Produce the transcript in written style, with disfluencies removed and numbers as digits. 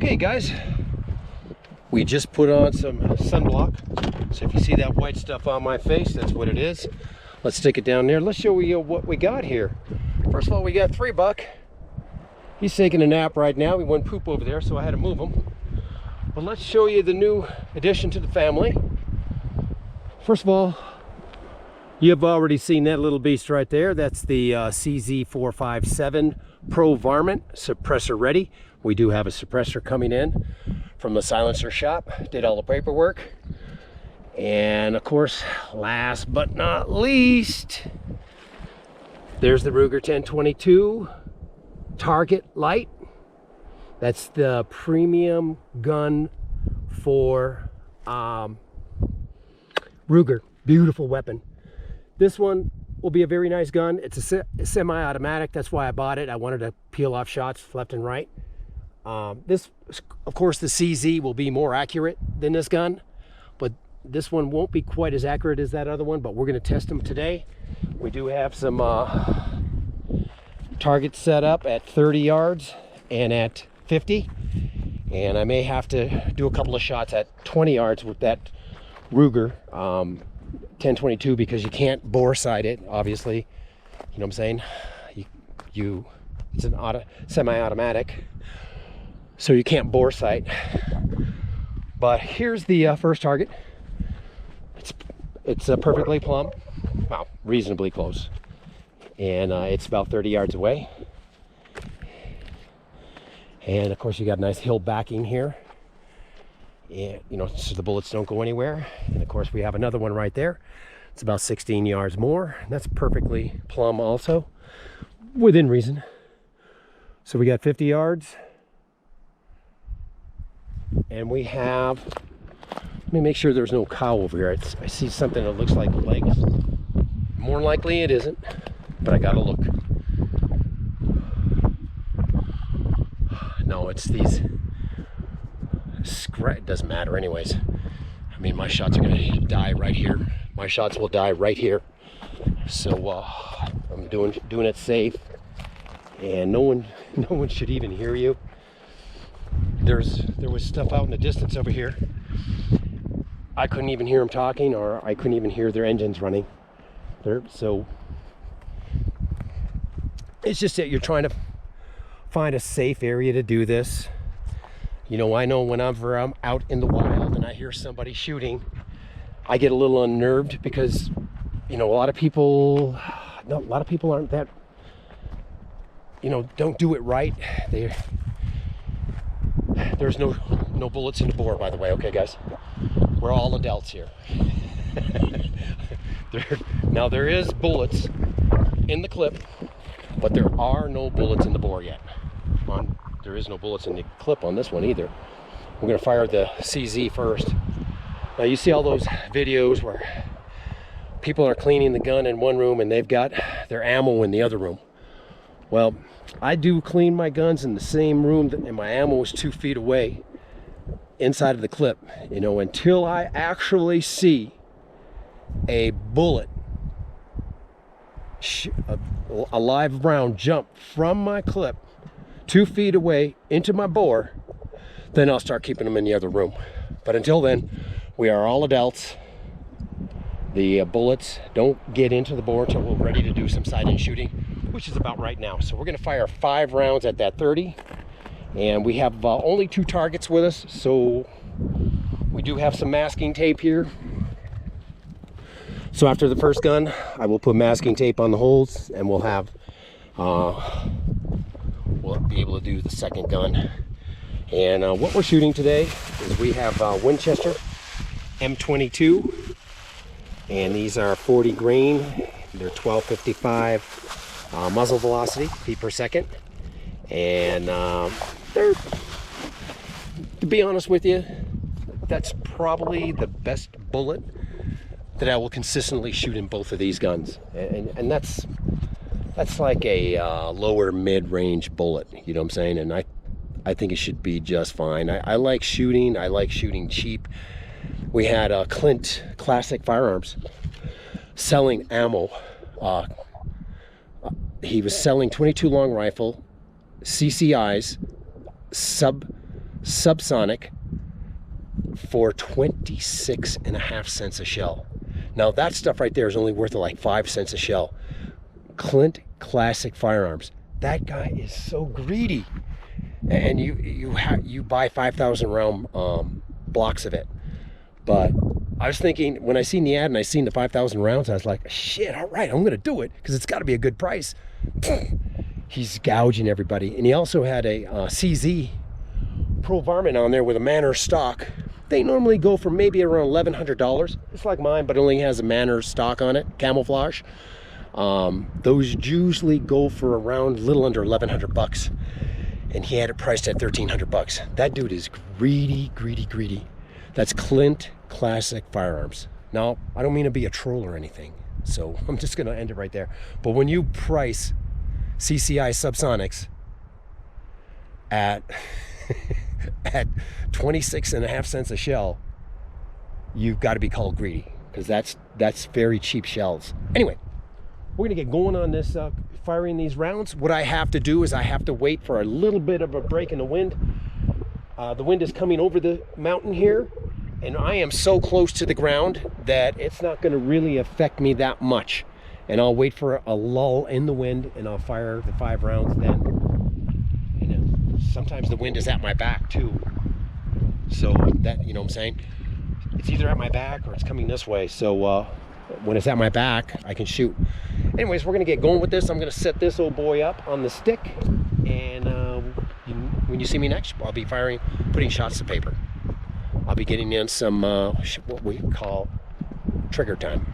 Okay guys, we just put on some sunblock. So if you see that white stuff on my face, that's what it is. Let's stick it down there. Let's show you what we got here. First of all, we got 3-Buck. He's taking a nap right now. He went poop over there, so I had to move him. But let's show you the new addition to the family. First of all, you've already seen that little beast right there. That's the CZ457 Provarmint suppressor ready. We do have a suppressor coming in from the silencer shop. Did all the paperwork. And of course, last but not least, there's the Rugar 1022 Target Lite. That's the premium gun for Rugar. Beautiful weapon. This one will be a very nice gun. It's a semi-automatic. That's why I bought it. I wanted to peel off shots left and right. This, of course, the CZ will be more accurate than this gun, but this one won't be quite as accurate as that other one, but we're going to test them today. We do have some targets set up at 30 yards and at 50, and I may have to do a couple of shots at 20 yards with that Rugar 1022 because you can't bore sight it, obviously. You know what I'm saying? It's an semi-automatic, so you can't bore sight. But here's the first target. It's perfectly plumb, well, reasonably close, and it's about 30 yards away. And of course, you got a nice hill backing here, and you know, so the bullets don't go anywhere. And of course, we have another one right there. It's about 16 yards more. And that's perfectly plumb, also within reason. So we got 50 yards, and we have. Let me make sure there's no cow over here. I see something that looks like legs. More likely it isn't, but I gotta look. No, it's these. It doesn't matter anyways. I mean, my shots are gonna die right here. My shots will die right here. So I'm doing it safe, and no one should even hear you. There was stuff out in the distance over here. I couldn't even hear them talking, or I couldn't even hear their engines running. So it's just that you're trying to find a safe area to do this. You know, I know whenever I'm out in the wild and I hear somebody shooting, I get a little unnerved because, you know, a lot of people aren't that, you know, don't do it right. There's no bullets in the bore, by the way. Okay, guys, we're all adults here. Now there is bullets in the clip, but there are no bullets in the bore yet. There is no bullets in the clip on this one either. We're gonna fire the CZ first. Now you see all those videos where people are cleaning the gun in one room and they've got their ammo in the other room. Well, I do clean my guns in the same room, and my ammo is 2 feet away inside of the clip, you know, until I actually see a bullet, a live round jump from my clip 2 feet away into my bore, then I'll start keeping them in the other room. But until then, we are all adults. The bullets don't get into the bore until we're ready to do some sight-in shooting, which is about right now. So we're gonna fire 5 rounds at that 30, and we have only 2 targets with us, so we do have some masking tape here. So after the first gun, I will put masking tape on the holes, and we'll be able to do the second gun. And what we're shooting today is we have Winchester M22, and these are 40 grain. They're 1255 muzzle velocity, feet per second, and they're, to be honest with you, that's probably the best bullet that I will consistently shoot in both of these guns, and that's like a lower mid-range bullet, you know what I'm saying? And I think it should be just fine. I like shooting. I like shooting cheap. We had Clint Classic Firearms selling ammo. He was selling 22 long rifle CCIs, sub subsonic for 26.5 cents a shell. Now that stuff right there is only worth like 5 cents a shell. Clint Classic Firearms. That guy is so greedy. And you buy 5,000 round blocks of it. But I was thinking, when I seen the ad and I seen the 5,000 rounds, I was like, shit, all right, I'm gonna do it, because it's gotta be a good price. He's gouging everybody. And he also had a CZ Provarmint on there with a Manor stock. They normally go for maybe around $1,100. It's like mine, but it only has a Manor stock on it, camouflage. Those usually go for around a little under 1,100 bucks. And he had it priced at 1,300 bucks. That dude is greedy, greedy, greedy. That's Clint Classic Firearms. Now, I don't mean to be a troll or anything, so I'm just gonna end it right there. But when you price CCI subsonics at at 26.5 cents a shell, you've got to be called greedy, because that's very cheap shells. Anyway, we're gonna get going on this firing these rounds. What I have to do is I have to wait for a little bit of a break in the wind. The wind is coming over the mountain here, and I am so close to the ground that it's not going to really affect me that much. And I'll wait for a lull in the wind, and I'll fire the 5 rounds then. You know, sometimes the wind is at my back too. So that, you know what I'm saying? It's either at my back or it's coming this way. So when it's at my back, I can shoot. Anyways, we're gonna get going with this. I'm gonna set this old boy up on the stick, and when you see me next, I'll be putting shots to paper. I'll be getting in some what we call trigger time.